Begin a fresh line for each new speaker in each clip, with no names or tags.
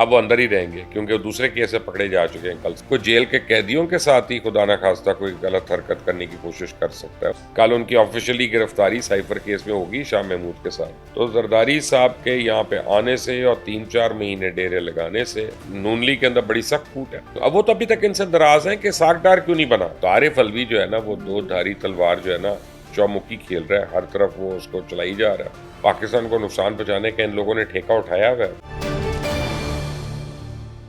अब वो अंदर ही रहेंगे क्योंकि वो दूसरे केस से पकड़े जा चुके हैं। कल कोई जेल के कैदियों के साथ ही खुदा न खास्ता कोई गलत हरकत करने की कोशिश कर सकता है। कल उनकी ऑफिशियली गिरफ्तारी साइफर केस में होगी शाह महमूद के साथ। तो जरदारी साहब के यहाँ पे आने से और 3-4 महीने डेरे लगाने से नून लीग के अंदर बड़ी सख्त फूट है। अब वो तो अभी तक इनसे नाराज है कि सागदार क्यों नहीं बना। तो आरिफ अलवी जो है ना, वो दो धारी तलवार जो है ना चौमुखी खेल रहा है, हर तरफ वो उसको चलाई जा रहा है। पाकिस्तान को नुकसान पहुंचाने का इन लोगों ने ठेका उठाया हुआ है।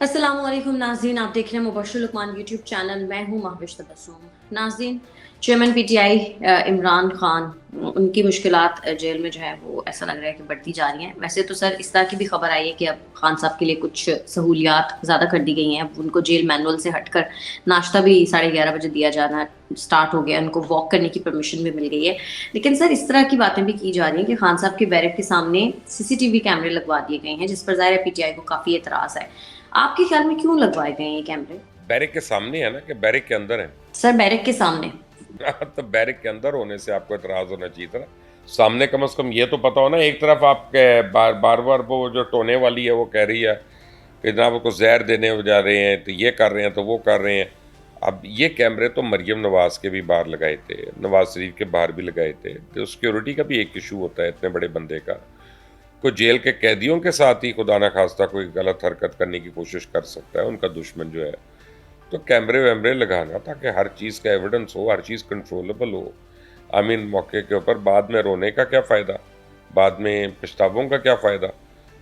अस्सलाम वालेकुम नाज़रीन, आप देख रहे हैं मुबश्शिर लुकमान यूट्यूब चैनल। मैं हूं महविश तबस्सुम। नाज़रीन, चेयरमैन पीटीआई इमरान खान, उनकी मुश्किलात जेल में जो है वो ऐसा लग रहा है कि बढ़ती जा रही हैं। वैसे तो सर इस तरह की भी खबर आई है कि अब खान साहब के लिए कुछ सहूलियात ज़्यादा कर दी गई हैं। अब उनको जेल मैनुअल से हटकर नाश्ता भी 11:30 बजे दिया जाना स्टार्ट हो गया, उनको वॉक करने की परमिशन भी मिल गई है। लेकिन सर इस तरह की बातें भी की जा रही हैं कि खान साहब के बैरक के सामने सीसीटीवी कैमरे लगवा दिए गए हैं, जिस पर ज़ाहिर है पीटीआई को काफ़ी एतराज़ है। आपके ख्याल में क्यों लगवाए गए ये कैमरे?
बैरक के सामने है ना कि बैरक के अंदर है?
सर बैरक के सामने।
तो बैरक के अंदर होने से आपको एतराज होना चाहिए था। सामने कम से कम ये तो पता हो ना। एक तरफ आप बार बार वो जो टोने वाली है वो कह रही है कि जनाब को जहर देने जा रहे हैं, तो ये कर रहे हैं, तो वो कर रहे हैं। अब ये कैमरे तो मरियम नवाज के भी बाहर लगाए थे, नवाज शरीफ के बाहर भी लगाए थे। तो सिक्योरिटी का भी एक इशू होता है इतने बड़े बंदे का। कोई जेल के कैदियों के साथ ही खुदा न खास्ता कोई गलत हरकत करने की कोशिश कर सकता है उनका दुश्मन जो है। तो कैमरे वैमरे लगाना ताकि हर चीज़ का एविडेंस हो, हर चीज़ कंट्रोलेबल हो। आई मीन मौके के ऊपर बाद में रोने का क्या फ़ायदा, बाद में पछतावों का क्या फ़ायदा।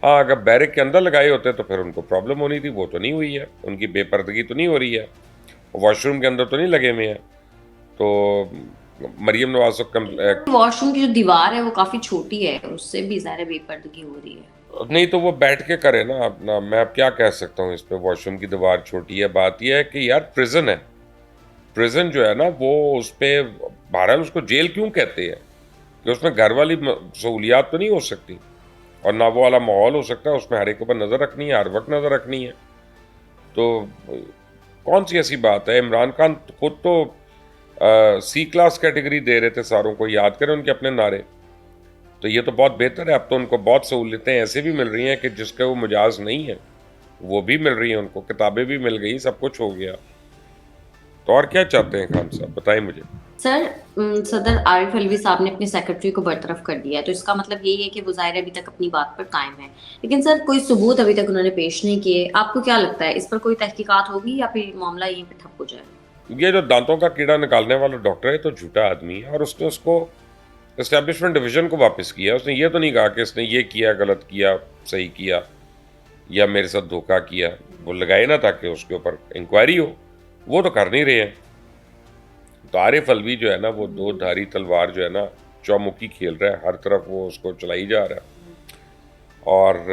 हाँ, अगर बैरक के अंदर लगाए होते तो फिर उनको प्रॉब्लम होनी थी, वो तो नहीं हुई है। उनकी बेपर्दगी तो नहीं हो रही है, वॉशरूम के अंदर तो नहीं लगे हुए हैं। तो मरियम नवाज
वॉशरूम की जो दीवार है वो काफी छोटी है, उससे भी ज़ाहिर है बेपर्दगी हो रही है।
नहीं तो वो बैठ के करे ना अपना। मैं अब क्या कह सकता हूँ इस पे, वॉशरूम की दीवार छोटी है। बात यह है कि यार प्रिजन है, प्रिजन जो है ना वो उस पर बहरहाल उसको जेल क्यों कहते हैं कि उसमें घर वाली सहूलियात तो नहीं हो सकती और ना वो वाला माहौल हो सकता है। उसमें हर एक ऊपर नज़र रखनी है, हर वक्त नज़र रखनी है। तो कौन सी ऐसी बात है। इमरान खान खुद तो सी क्लास कैटेगरी दे रहे थे सारों को, याद करें उनके अपने नारे। तो ये तो बहुत बेहतर है। अब तो उनको बहुत सहूलियतें ऐसे भी मिल रही हैं कि जिसके वो मिजाज नहीं है वो भी मिल रही हैं उनको, किताबें भी मिल गई, सब कुछ हो गया। तो और क्या चाहते हैं खान साहब, बताएं मुझे।
सर सदर आरिफ अलवी साहब ने अपने सेक्रेटरी को बरतरफ कर दिया है, तो इसका मतलब यही है कि वो ज़ाहिर है अभी तक अपनी बात पर कायम है। लेकिन सर कोई सबूत अभी तक उन्होंने पेश नहीं किए। आपको क्या लगता है, इस पर कोई तहकीकात होगी या फिर मामला यहीं पे ठप हो जाएगा?
ये जो दांतों का कीड़ा निकालने वाला डॉक्टर है तो झूठा आदमी है और उसने उसको एस्टेब्लिशमेंट डिवीजन को वापस किया। उसने ये तो नहीं कहा कि इसने ये किया, गलत किया, सही किया या मेरे साथ धोखा किया। वो लगाए ना ताकि उसके ऊपर इंक्वायरी हो, वो तो कर नहीं रहे हैं। तो आरिफ अलवी जो है ना, वो दो धारी तलवार जो है ना चौमुखी खेल रहा है, हर तरफ वो उसको चलाई जा रहा है। और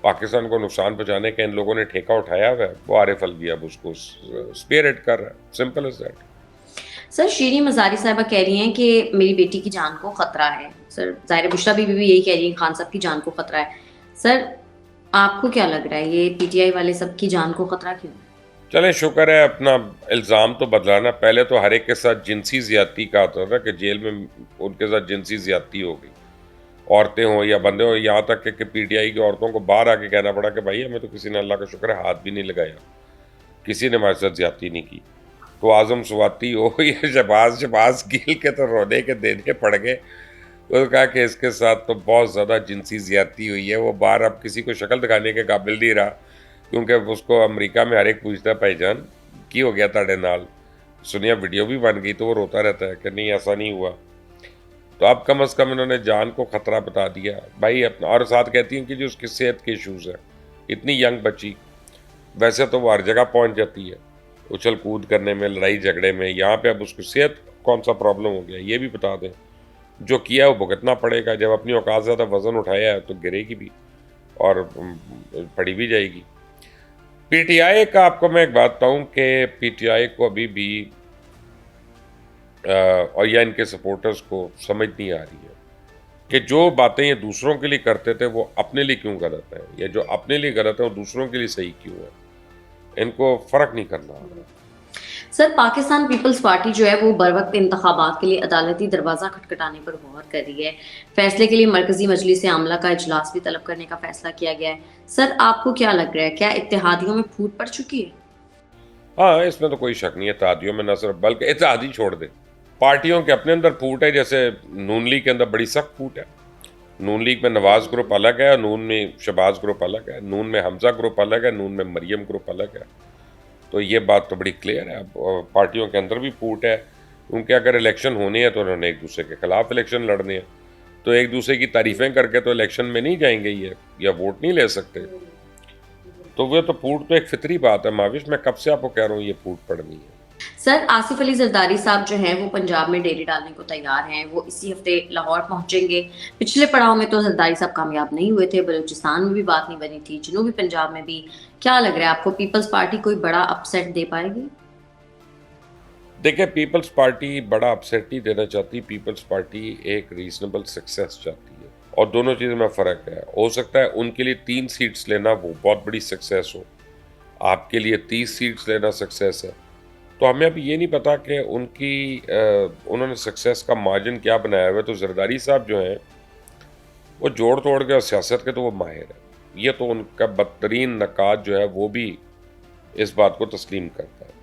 पाकिस्तान को नुकसान पहुंचाने का इन लोगों ने ठेका उठाया हुआ है। वो आरिफ अलवी अब उसको स्पेयरहेड कर रहा है, सिंपल एज दैट।
सर शीरी मजारी साहबा कह रही हैं कि मेरी बेटी की जान को खतरा है। सर ज़ाहिर है बुशरा बीबी भी यही कह रही है, खान साहब की जान को खतरा है। सर आपको क्या लग रहा है, ये पीटीआई वाले सब की जान को खतरा क्यों है?
चलें, शुक्र है अपना इल्ज़ाम तो बदलाना। पहले तो हर एक के साथ जिनसी ज़्यादती का होता था कि जेल में उनके साथ जिनसी ज़्यादती हो गई, औरतें हों या बंदे हों। यहाँ तक कि पीटीआई की औरतों को बाहर आके कहना पड़ा कि भाई हमें तो किसी ने, अल्लाह का शुक्र है, हाथ भी नहीं लगाया, किसी ने हमारे साथ ज़्यादती नहीं की। तो आज़म स्वाति हो या शहबाज गिल के तो रोने के देने पड़ गए। उसने कहा कि इसके साथ तो बहुत ज़्यादा जिनसी ज़्यादती हुई है। वो बाहर अब किसी को शक्ल दिखाने के काबिल नहीं रहा क्योंकि उसको अमेरिका में हर एक पूछता है भाईजान की हो गया ताड़े नाल, सुनिया वीडियो भी बन गई। तो वो रोता रहता है कि नहीं ऐसा नहीं हुआ। तो अब कम अज़ कम इन्होंने जान को ख़तरा बता दिया भाई अपना। और साथ कहती हैं कि जो उसकी सेहत के इशूज़ हैं, इतनी यंग बच्ची, वैसे तो वो हर जगह पहुँच जाती है उछल कूद करने में, लड़ाई झगड़े में। यहाँ पे अब उसकी सेहत कौन सा प्रॉब्लम हो गया ये भी बता दें। जो किया है वो भुगतना पड़ेगा। जब अपनी औकात ज़्यादा वज़न उठाया है तो गिरेगी भी और पड़ी भी जाएगी। पीटीआई का आपको मैं एक बात बताऊँ कि पीटीआई को अभी भी और या इनके सपोर्टर्स को समझ नहीं आ रही है कि जो बातें ये दूसरों के लिए करते थे वो अपने लिए क्यों गलत है, या जो अपने लिए गलत है वो दूसरों के लिए सही क्यों है। इनको फ़र्क नहीं करना आ रहा।
सर पाकिस्तान पीपल्स पार्टी जो है वो बर वक्त इंतखाबात के लिए अदालती दरवाज़ा खटखटाने पर गौर कर रही है। फैसले के लिए मरकजी मजलिस आमला का इजलास भी तलब करने का फैसला किया गया है। सर आपको क्या लग रहा है, क्या इत्तेहादियों में फूट पड़ चुकी है?
हाँ, इसमें तो कोई शक नहीं है। इत्तेहादियों में न सिर्फ बल्कि इत्तेहादी छोड़ दे, पार्टियों के अपने अंदर फूट है। जैसे नून लीग के अंदर बड़ी सख्त फूट है। नून लीग में नवाज ग्रुप अलग है और नून में शहबाज ग्रुप अलग है। नून में हमजा ग्रुप अलग है, नून में मरियम ग्रुप अलग है। तो ये बात तो बड़ी क्लियर है। अब पार्टियों के अंदर भी फूट है, क्योंकि अगर इलेक्शन होने हैं तो उन्होंने एक दूसरे के खिलाफ इलेक्शन लड़ने हैं। तो एक दूसरे की तारीफें करके तो इलेक्शन में नहीं जाएंगे ये, या वोट नहीं ले सकते। तो वो तो फूट तो एक फितरी बात है माविश। मैं कब से आपको कह रहा हूँ ये फूट पड़नी है।
सर आसिफ अली जरदारी साहब जो हैं वो पंजाब में डेरे डालने को तैयार हैं, वो इसी हफ्ते लाहौर पहुंचेंगे। पिछले पड़ाव में तो जरदारी साहब कामयाब नहीं हुए थे, बलूचिस्तान में भी बात नहीं बनी थी, जनूबी पंजाब में भी। क्या लग रहा है आपको, पीपल्स पार्टी कोई बड़ा अपसेट दे पाएगी?
देखिए, पीपल्स पार्टी बड़ा अपसेट नहीं देना चाहती। पीपल्स पार्टी एक रीजनेबल सक्सेस चाहती है, और दोनों चीज़ों में फ़र्क है। हो सकता है उनके लिए 3 सीट्स लेना वो बहुत बड़ी सक्सेस हो, आपके लिए 30 सीट्स लेना सक्सेस है। तो हमें अभी ये नहीं पता कि उन्होंने सक्सेस का मार्जिन क्या बनाया हुआ है। तो जरदारी साहब जो हैं वो जोड़ तोड़ के और सियासत के तो वो माहिर है। ये तो उनका बदतरीन नकाद जो है वो भी इस बात को तस्लीम करता है।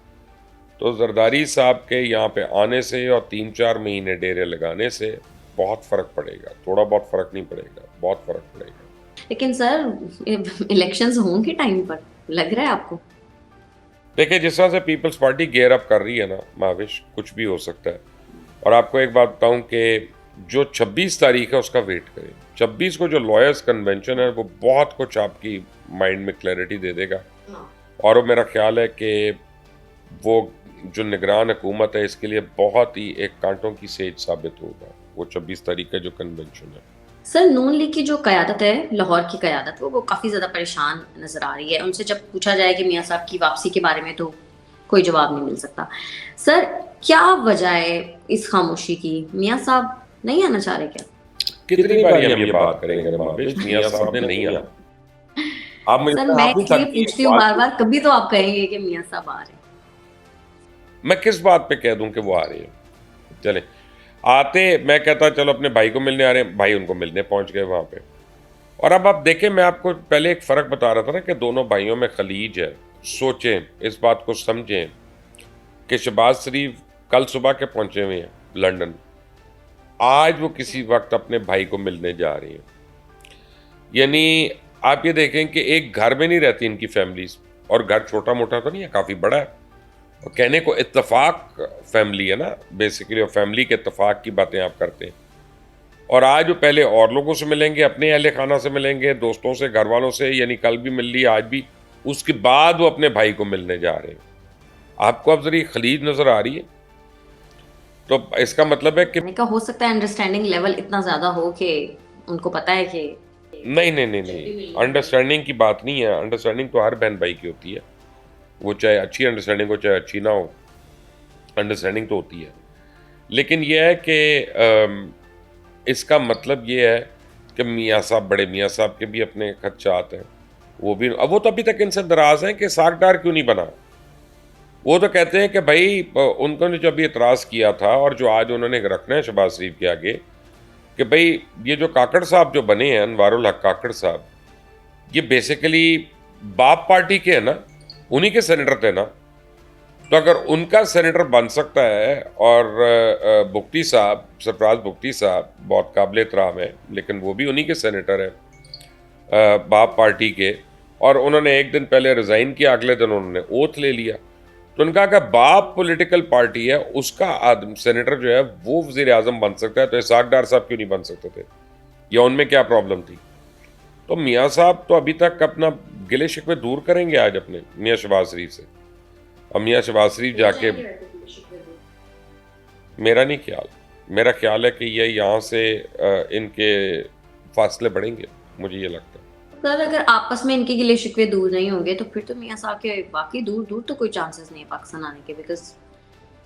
तो जरदारी साहब के यहाँ पे आने से और 3-4 महीने डेरे लगाने से बहुत फ़र्क पड़ेगा। थोड़ा बहुत फ़र्क नहीं पड़ेगा, बहुत फ़र्क पड़ेगा।
लेकिन सर इलेक्शंस होंगे टाइम पर, लग रहा है आपको?
देखिए, जिस तरह से पीपल्स पार्टी गेयर अप कर रही है ना महाविश, कुछ भी हो सकता है। और आपको एक बात बताऊं कि जो 26 तारीख है उसका वेट करें। 26 को जो लॉयर्स कन्वेंशन है वो बहुत कुछ आपकी माइंड में क्लैरिटी दे देगा। और वो मेरा ख्याल है कि वो जो निगरान हुकूमत है इसके लिए बहुत ही एक कांटों की सेज साबित होगा वो 26 तारीख का जो कन्वेंशन है।
सर नून लीग की जो क़यादत है, लाहौर की क़यादत, वो काफ़ी ज़्यादा परेशान नज़र आ रही है। उनसे जब पूछा जाए कि मियाँ साहब की वापसी के बारे में तो कोई जवाब नहीं मिल सकता। सर क्या वजह है इस खामोशी की? मियाँ साहब नहीं आना चाह रहे क्या?
कितनी बार हम ये बात करेंगे महाविश, मियाँ साहब ने नहीं आना। आप मुझे
सर मैं
आप नहीं
इसलिए
सकती
पूछती हूँ बार बार, कभी तो आप कहेंगे कि मियाँ साहब आ रहे हैं।
मैं किस बात पे कह दूं कि वो आ रही है? चले आते, मैं कहता चलो अपने भाई को मिलने आ रहे हैं, भाई उनको मिलने पहुंच गए वहां पे। और अब आप देखें, मैं आपको पहले एक फ़र्क बता रहा था ना कि दोनों भाइयों में खलीज है। सोचें, इस बात को समझें कि शहबाज शरीफ कल सुबह के पहुंचे हुए हैं लंदन। आज वो किसी वक्त अपने भाई को मिलने जा रही हैं। यानी आप ये देखें कि एक घर में नहीं रहती इनकी फैमिलीज, और घर छोटा मोटा तो नहीं है, काफ़ी बड़ा है। और कहने को इत्तेफाक फैमिली है ना बेसिकली, और फैमिली के इत्तेफाक की बातें आप करते हैं। और आज वो पहले और लोगों से मिलेंगे, अपने अहले खाना से मिलेंगे, दोस्तों से, घर वालों से, यानी कल भी मिल ली, आज भी। उसके बाद वो अपने भाई को मिलने जा रहे हैं। आपको अब जरा खलीज नजर आ रही है? तो इसका मतलब है कि
हो सकता है अंडरस्टैंडिंग लेवल इतना ज़्यादा हो कि उनको पता है कि
नहीं नहीं नहीं नहीं, अंडरस्टैंडिंग की बात नहीं है। अंडरस्टैंडिंग तो हर बहन भाई की होती है, वो चाहे अच्छी अंडरस्टैंडिंग हो चाहे अच्छी ना हो, अंडरस्टैंडिंग तो होती है। लेकिन यह है कि इसका मतलब ये है कि मियाँ साहब, बड़े मियाँ साहब के भी अपने खदशात हैं। वो भी, अब वो तो अभी तक इनसे नाराज़ हैं कि सागदार क्यों नहीं बना। वो तो कहते हैं कि भाई उन्होंने जो अभी एतराज़ किया था और जो आज उन्होंने रखना है शहबाज शरीफ के आगे, कि भाई ये जो काकड़ साहब जो बने हैं, अनवारुल हक काकड़ साहब, ये बेसिकली बाप पार्टी के हैं ना, उन्हीं के सेनेटर थे ना। तो अगर उनका सेनेटर बन सकता है, और बुख्ती साहब, सरफराज बुख्ती साहब बहुत काबिल एहतराम है, लेकिन वो भी उन्हीं के सेनेटर हैं बाप पार्टी के, और उन्होंने एक दिन पहले रिज़ाइन किया, अगले दिन उन्होंने ओथ ले लिया। तो उनका अगर बाप पॉलिटिकल पार्टी है, उसका आदम सेनेटर जो है वो वज़ीर आज़म बन सकता है, तो इसहाक डार साहब क्यों नहीं बन सकते थे, या उनमें क्या प्रॉब्लम थी? तो मियाँ साहब तो अभी तक अपना गिले शिकवे दूर करेंगे आज अपने मियाँ शहबाज शरीफ से। अब मियाँ शहबाज शरीफ जाके, मेरा नहीं ख्याल, मेरा ख्याल है कि ये यहाँ से इनके फासले बढ़ेंगे, मुझे ये लगता है।
सर अगर आपस में इनके गिले शिकवे दूर नहीं होंगे तो फिर तो मियाँ साहब के बाकी दूर दूर तो कोई चांसेस नहीं है पाकिस्तान आने के, बिकॉज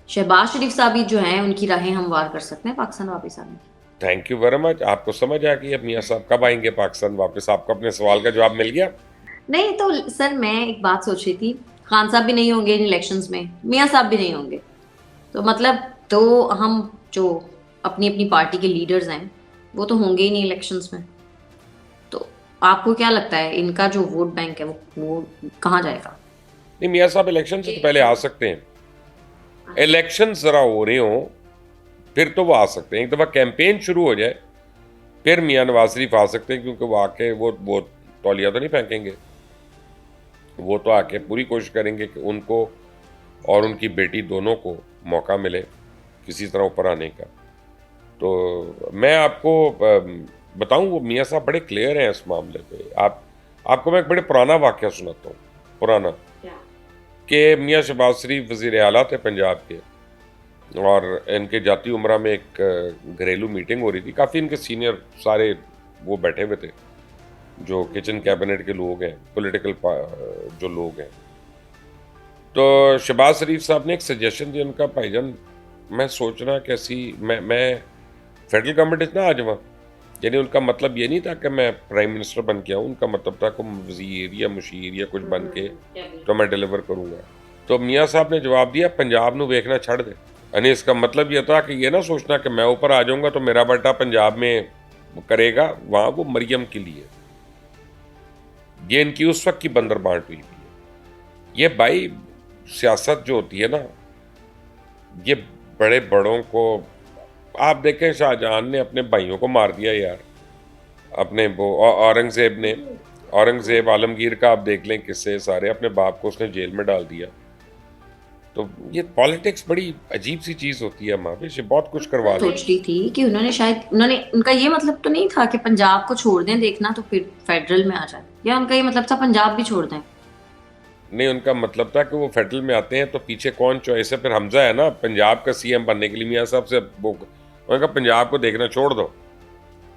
शहबाज शरीफ साहब ही जो हैं उनकी राहें हमवार कर सकते हैं पाकिस्तान वापस आने की।
Thank you very much. आपको समझ आ गई अब मियाँ साहब कब आएंगे पाकिस्तान वापस? आपको अपने सवाल का जवाब मिल गया?
नहीं तो सर मैं एक बात सोच रही थी, खान साहब भी नहीं होंगे इन इलेक्शंस में, मियाँ साहब भी नहीं होंगे, तो मतलब तो हम जो अपनी अपनी पार्टी के लीडर्स हैं वो तो होंगे ही नहीं इलेक्शंस में। तो आपको क्या लगता है इनका जो वोट बैंक है वो कहाँ जाएगा?
नहीं, मियाँ साहब इलेक्शन से तो पहले आ सकते हैं, इलेक्शन जरा हो रहे हो फिर तो वो आ सकते हैं। एक दफ़ा कैंपेन शुरू हो जाए फिर मियाँ नवाज शरीफ आ सकते हैं, क्योंकि वो आके वो तौलिया तो नहीं फेंकेंगे, वो तो आके पूरी कोशिश करेंगे कि उनको और उनकी बेटी दोनों को मौका मिले किसी तरह ऊपर आने का। तो मैं आपको बताऊं, वो मियाँ साहब बड़े क्लियर हैं इस मामले पे। आपको मैं एक बड़े पुराना वाक़या सुनाता हूँ, पुराना, कि मियाँ शहबाज शरीफ वज़ीर आला थे पंजाब के, और इनके जाती उमरा में एक घरेलू मीटिंग हो रही थी। काफ़ी इनके सीनियर सारे वो बैठे हुए थे जो किचन कैबिनेट के लोग हैं, पॉलिटिकल जो लोग हैं। तो शहबाज शरीफ साहब ने एक सजेशन दिया, उनका भाईजान मैं सोच रहा कैसी मैं फेडरल गवर्नमेंट ना आ जाऊँ। यानी उनका मतलब ये नहीं था कि मैं प्राइम मिनिस्टर बन के आऊँ, उनका मतलब था कि वज़ीर या मुशीर या कुछ बन के तो मैं डिलीवर करूँगा। तो मियाँ साहब ने जवाब दिया, पंजाब नू वेखना छड़ दे। यानी इसका मतलब ये था कि ये ना सोचना कि मैं ऊपर आ जाऊँगा तो मेरा बेटा पंजाब में करेगा, वहाँ वो मरियम के लिए। ये इनकी उस वक्त की बंदर बांट हुई है। ये भाई सियासत जो होती है ना, ये बड़े बड़ों को, आप देखें शाहजहां ने अपने भाइयों को मार दिया यार, अपने वो औरंगजेब आलमगीर का आप देख लें किस्से सारे, अपने बाप को उसने जेल में डाल दिया। तो ये पॉलिटिक्स बड़ी अजीब सी चीज होती है महावेश, ये बहुत कुछ करवा देती है।
सोच रही थी कि उनका ये मतलब तो नहीं था कि पंजाब को छोड़ दें देखना तो फिर फेडरल में आ जाए, या उनका ये मतलब था पंजाब भी छोड़ दें?
नहीं, उनका मतलब था कि वो फेडरल में आते हैं तो पीछे कौन चॉइस है, फिर हमजा है ना पंजाब का सीएम बनने के लिए। मियाँ साहब से वो उनका पंजाब को देखना छोड़ दो,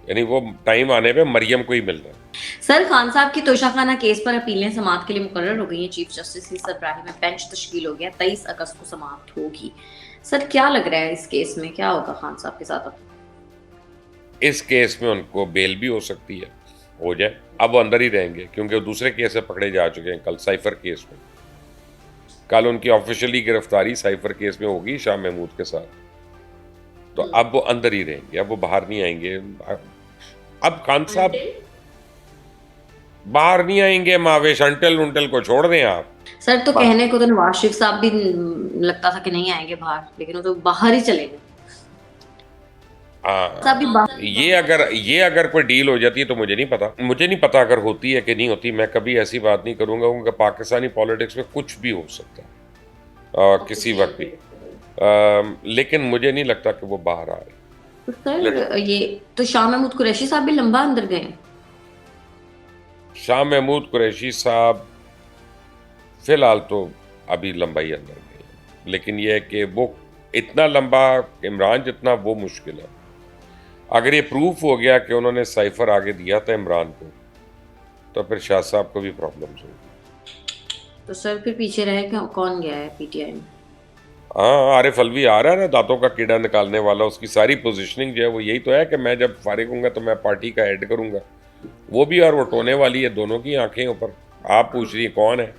यानी वो टाइम आने पे मरियम को ही मिल रहा है।
सर, खान साहब की तोशाखाना केस पर अपीलें समाअत के लिए मुकर्रर हो गई हैं। चीफ जस्टिस की सरबराही में बेंच तश्कील हो गया, 23 अगस्त को समाअत होगी। सर, क्या लग रहा है इस केस में क्या होगा खान साहब के साथ? अब
इस केस में उनको बेल भी हो सकती है, हो जाए। अब वो अंदर ही रहेंगे क्योंकि वो दूसरे केस में पकड़े जा चुके हैं। कल साइफर केस में, कल उनकी ऑफिशियली गिरफ्तारी साइफर केस में होगी शाह महमूद के साथ। तो अब वो अंदर ही रहेंगे, अब वो बाहर नहीं आएंगे। अब खान साहब बाहर नहीं आएंगे महावेश, अंटल को छोड़ दें आप।
सर, तो कहने को तो नवाज शरीफ साहब भी लगता था कि नहीं आएंगे बाहर, लेकिन वो तो बाहर ही चले गए।
ये अगर कोई डील हो जाती है तो मुझे नहीं पता अगर होती है कि नहीं होती। मैं कभी ऐसी बात नहीं करूंगा, क्योंकि पाकिस्तानी पॉलिटिक्स में कुछ भी हो सकता है किसी वक्त भी। लेकिन मुझे नहीं लगता कि वो बाहर आ रहे।
तो सर, ये तो शाह महमूद कुरैशी साहब भी लंबा अंदर गए।
शाह महमूद कुरैशी साहब फिलहाल तो अभी लंबा ही अंदर गए, लेकिन यह है कि वो इतना लंबा इमरान जितना वो मुश्किल है। अगर ये प्रूफ हो गया कि उन्होंने साइफर आगे दिया था इमरान को, तो फिर शाह साहब को भी प्रॉब्लम्स होगी।
तो सर, फिर पीछे रहे कौन गया है पीटीआई में?
हाँ, आरिफ अलवी आ रहा है ना, दांतों का कीड़ा निकालने वाला। उसकी सारी पोजीशनिंग जो है वो यही तो है कि मैं जब फारिग हूँगा तो मैं पार्टी का हेड करूँगा। वो भी और वो टोने वाली है, दोनों की आंखें ऊपर। आप पूछ रही है कौन है?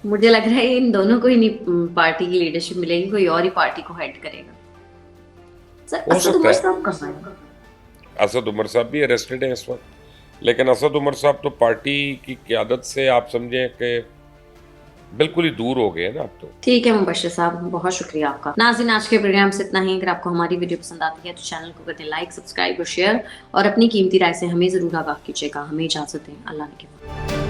मुझे लग रहा है इन दोनों को ही नहीं पार्टी की लीडरशिप मिलेगी, कोई और ही पार्टी को हेड करेगा। सर, असद उमर साहब कहाँ हैं?
असद उमर साहब भी अरेस्टेड हैं इस वक्त, लेकिन असद उमर साहब तो पार्टी की क़यादत से आप समझें कि बिल्कुल ही दूर हो गए ना अब तो।
ठीक है मुबश्शिर साहब, बहुत शुक्रिया आपका। नाज़रीन, आज के प्रोग्राम से इतना ही। अगर आपको हमारी वीडियो पसंद आती है तो चैनल को कर दें लाइक, सब्सक्राइब और शेयर, और अपनी कीमती राय से हमें ज़रूर आगाह कीजिएगा। हमें इजाज़त दें। अल्लाह ने